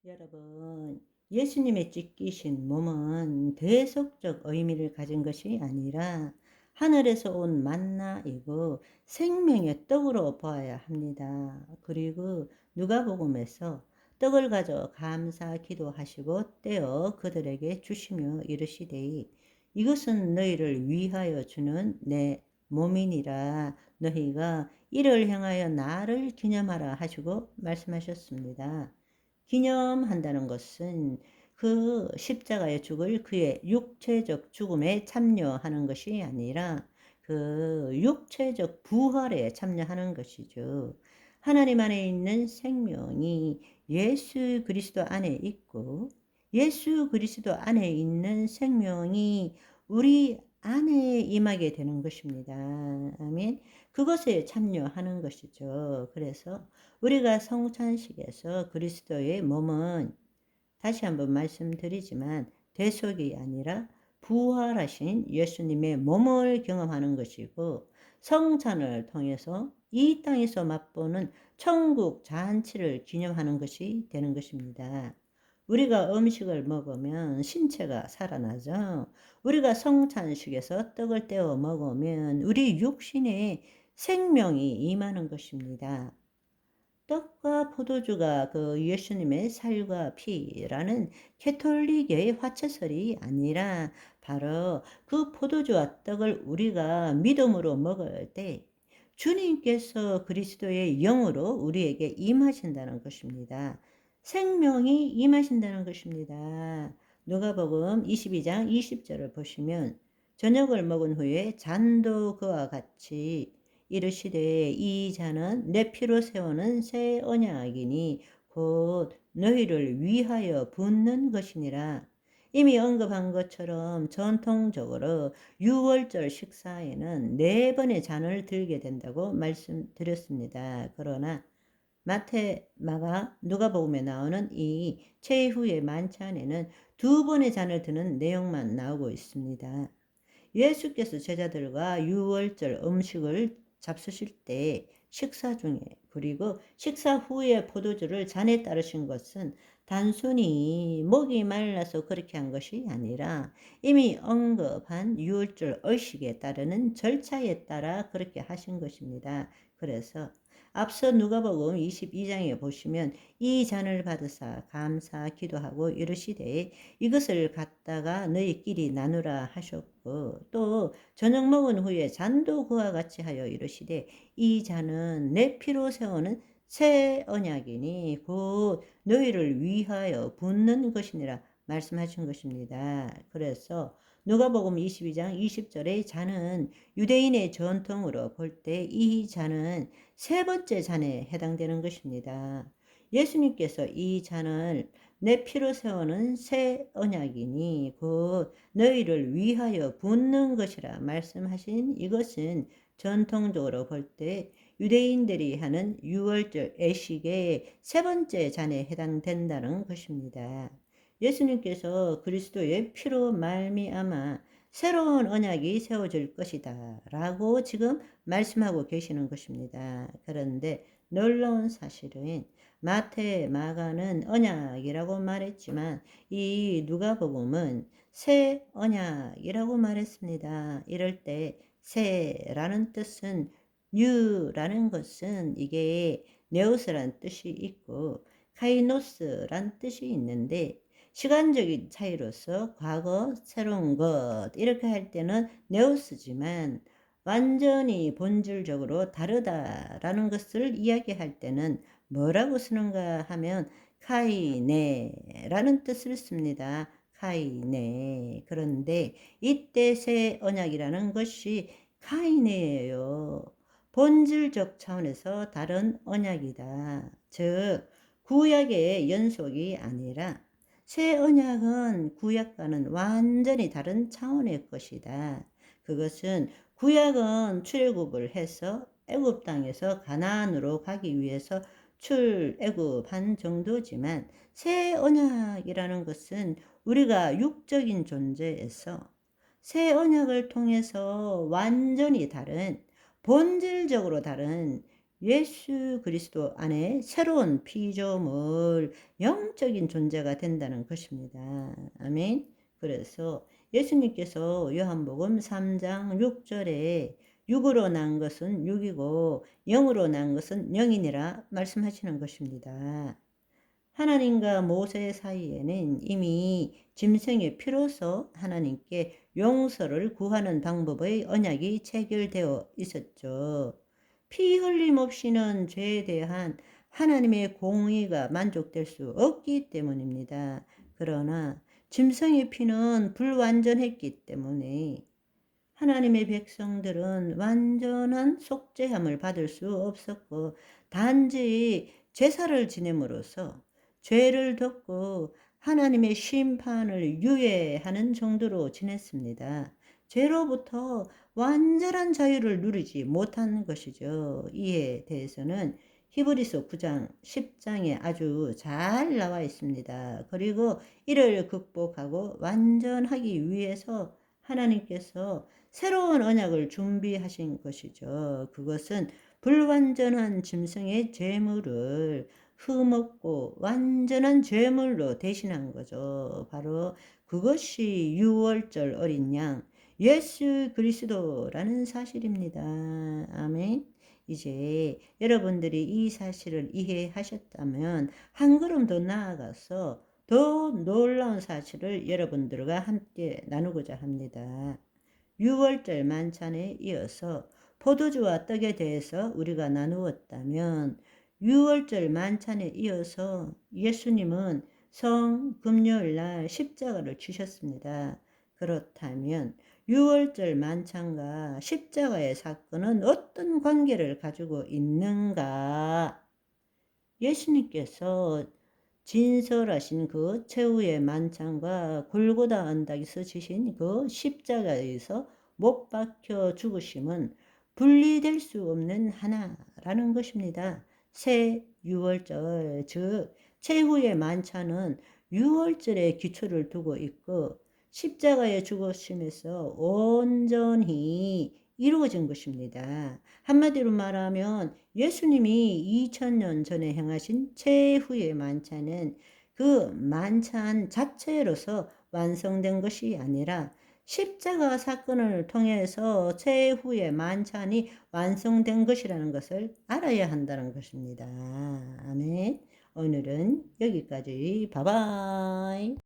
여러분, 예수님의 찢기신 몸은 대속적 의미를 가진 것이 아니라 하늘에서 온 만나이고 생명의 떡으로 보아야 합니다. 그리고 누가복음에서 떡을 가져 감사 기도하시고 떼어 그들에게 주시며 이르시되 이것은 너희를 위하여 주는 내 몸이니라 너희가 이를 향하여 나를 기념하라 하시고 말씀하셨습니다. 기념한다는 것은 그 십자가에 죽을 그의 육체적 죽음에 참여하는 것이 아니라 그 육체적 부활에 참여하는 것이죠. 하나님 안에 있는 생명이 예수 그리스도 안에 있고 예수 그리스도 안에 있는 생명이 우리 안에 임하게 되는 것입니다. 아멘. 그것에 참여하는 것이죠. 그래서 우리가 성찬식에서 그리스도의 몸은 다시 한번 말씀드리지만 대속이 아니라 부활하신 예수님의 몸을 경험하는 것이고 성찬을 통해서 이 땅에서 맛보는 천국 잔치를 기념하는 것이 되는 것입니다. 우리가 음식을 먹으면 신체가 살아나죠. 우리가 성찬식에서 떡을 떼어 먹으면 우리 육신에 생명이 임하는 것입니다. 떡과 포도주가 그 예수님의 살과 피라는 캐톨릭의 화채설이 아니라 바로 그 포도주와 떡을 우리가 믿음으로 먹을 때 주님께서 그리스도의 영으로 우리에게 임하신다는 것입니다. 생명이 임하신다는 것입니다. 누가복음 22장 20절을 보시면 저녁을 먹은 후에 잔도 그와 같이 이르시되 이 잔은 내 피로 세우는 새 언약이니 곧 너희를 위하여 붓는 것이니라. 이미 언급한 것처럼 전통적으로 유월절 식사에는 4번의 잔을 들게 된다고 말씀드렸습니다. 그러나 마태, 마가, 누가복음에 나오는 이 최후의 만찬에는 2번의 잔을 드는 내용만 나오고 있습니다. 예수께서 제자들과 유월절 음식을 잡수실 때 식사 중에 그리고 식사 후에 포도주를 잔에 따르신 것은 단순히 목이 말라서 그렇게 한 것이 아니라 이미 언급한 유월절 의식에 따르는 절차에 따라 그렇게 하신 것입니다. 그래서 앞서 누가복음 22장에 보시면 이 잔을 받으사 감사 기도하고 이르시되 이것을 갖다가 너희끼리 나누라 하셨고 또 저녁 먹은 후에 잔도 그와 같이 하여 이르시되 이 잔은 내 피로 세우는 새 언약이니 곧 너희를 위하여 붓는 것이니라 말씀하신 것입니다. 그래서 누가복음 22장 20절의 잔은 유대인의 전통으로 볼 때 이 잔은 3번째 잔에 해당되는 것입니다. 예수님께서 이 잔을 내 피로 세우는 새 언약이니 곧 너희를 위하여 붓는 것이라 말씀하신 이것은 전통적으로 볼 때 유대인들이 하는 유월절 예식의 3번째 잔에 해당된다는 것입니다. 예수님께서 그리스도의 피로 말미암아 새로운 언약이 세워질 것이다 라고 지금 말씀하고 계시는 것입니다. 그런데 놀라운 사실은 마태, 마가는 언약이라고 말했지만 이 누가복음은 새 언약이라고 말했습니다. 이럴 때 새라는 뜻은 뉴라는 것은 이게 네오스란 뜻이 있고 카이노스란 뜻이 있는데 시간적인 차이로서 과거, 새로운 것 이렇게 할 때는 네오스지만 완전히 본질적으로 다르다라는 것을 이야기할 때는 뭐라고 쓰는가 하면 카이네라는 뜻을 씁니다. 카이네. 그런데 이때 새 언약이라는 것이 카이네예요. 본질적 차원에서 다른 언약이다. 즉 구약의 연속이 아니라 새 언약은 구약과는 완전히 다른 차원의 것이다. 그것은 구약은 출애굽을 해서 애굽 땅에서 가나안으로 가기 위해서 출애굽한 정도지만 새 언약이라는 것은 우리가 육적인 존재에서 새 언약을 통해서 완전히 다른 본질적으로 다른 예수 그리스도 안에 새로운 피조물, 영적인 존재가 된다는 것입니다. 아멘. 그래서 예수님께서 요한복음 3장 6절에 육으로 난 것은 육이고 영으로 난 것은 영이니라 말씀하시는 것입니다. 하나님과 모세 사이에는 이미 짐승의 피로서 하나님께 용서를 구하는 방법의 언약이 체결되어 있었죠. 피 흘림 없이는 죄에 대한 하나님의 공의가 만족될 수 없기 때문입니다. 그러나 짐승의 피는 불완전했기 때문에 하나님의 백성들은 완전한 속죄함을 받을 수 없었고, 단지 제사를 지냄으로써 죄를 덮고 하나님의 심판을 유예하는 정도로 지냈습니다. 죄로부터 완전한 자유를 누리지 못한 것이죠. 이에 대해서는 히브리서 9장 10장에 아주 잘 나와 있습니다. 그리고 이를 극복하고 완전하기 위해서 하나님께서 새로운 언약을 준비하신 것이죠. 그것은 불완전한 짐승의 죄물을 흠없고 완전한 죄물로 대신한 거죠. 바로 그것이 유월절 어린 양 예수 그리스도라는 사실입니다. 아멘. 이제 여러분들이 이 사실을 이해하셨다면 한 걸음 더 나아가서 더 놀라운 사실을 여러분들과 함께 나누고자 합니다. 유월절 만찬에 이어서 포도주와 떡에 대해서 우리가 나누었다면, 유월절 만찬에 이어서 예수님은 금요일날 십자가를 지셨습니다. 그렇다면 유월절 만찬과 십자가의 사건은 어떤 관계를 가지고 있는가? 예수님께서 진설하신 그 최후의 만찬과 골고다 언덕에서 지신 그 십자가에서 못 박혀 죽으심은 분리될 수 없는 하나라는 것입니다. 새 유월절, 즉 최후의 만찬은 유월절에 기초를 두고 있고 십자가의 죽으심에서 온전히 이루어진 것입니다. 한마디로 말하면 예수님이 2000년 전에 행하신 최후의 만찬은 그 만찬 자체로서 완성된 것이 아니라 십자가 사건을 통해서 최후의 만찬이 완성된 것이라는 것을 알아야 한다는 것입니다. 아멘. 오늘은 여기까지. 바이바이.